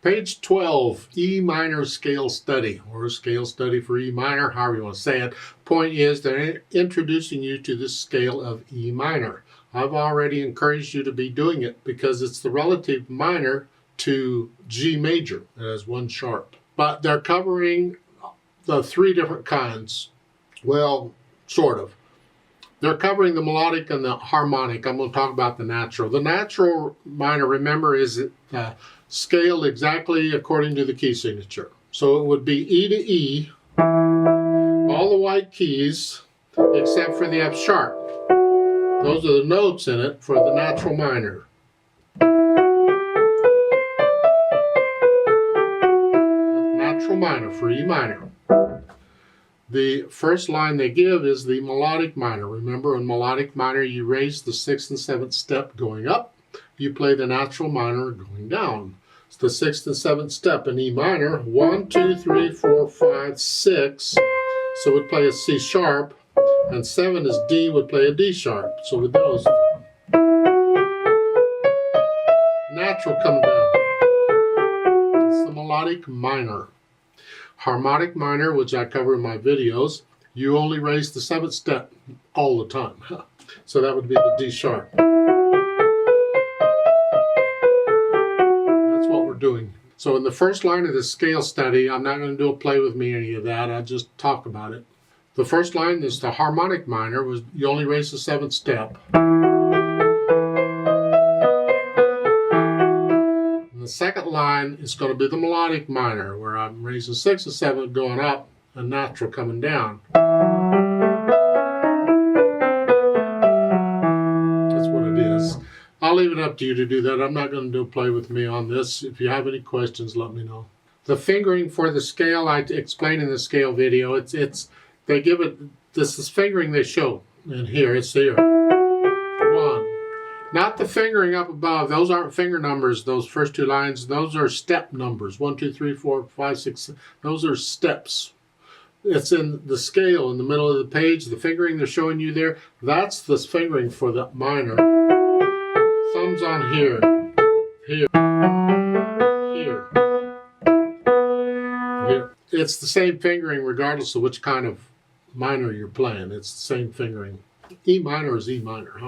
Page 12, E minor scale study, or scale study for E minor, however you want to say it. Point is they're introducing you to the scale of E minor. I've already encouraged you to be doing it because it's the relative minor to G major. It has one sharp. But they're covering the three different kinds. Well, sort of. They're covering the melodic and the harmonic. I'm going to talk about the natural. The natural minor, remember, is scaled exactly according to the key signature. So it would be E to E, all the white keys, except for the F sharp. Those are the notes in it for the natural minor. Natural minor for E minor. The first line they give is the melodic minor. Remember, in melodic minor, you raise the 6th and 7th step going up. You play the natural minor going down. It's the 6th and 7th step in E minor. 1, 2, 3, 4, 5, 6. So we'd play a C sharp. And 7 is D, would play a D sharp. So with those, natural come down. It's the melodic minor. Harmonic minor, which I cover in my videos, you only raise the 7th step all the time. So that would be the D sharp. That's what we're doing. So in the first line of the scale study, I'm not going to do a play with me any of that. I'll just talk about it. The first line is the harmonic minor, was you only raise the 7th step. The second line is going to be the melodic minor, where I'm raising 6 and 7 going up and natural coming down. That's what it is. I'll leave it up to you to do that. I'm not going to do a play with me on this. If you have any questions, let me know. The fingering for the scale, I explained in the scale video. They give it, this is fingering they show. And here, it's here. 1. Not the fingering up above. Those aren't finger numbers, those first two lines. Those are step numbers. 1, 2, 3, 4, 5, 6. Those are steps. It's in the scale in the middle of the page. The fingering they're showing you there, that's the fingering for the minor. Thumbs on here. Here. Here. Here. It's the same fingering regardless of which kind of minor you're playing. It's the same fingering. E minor is E minor.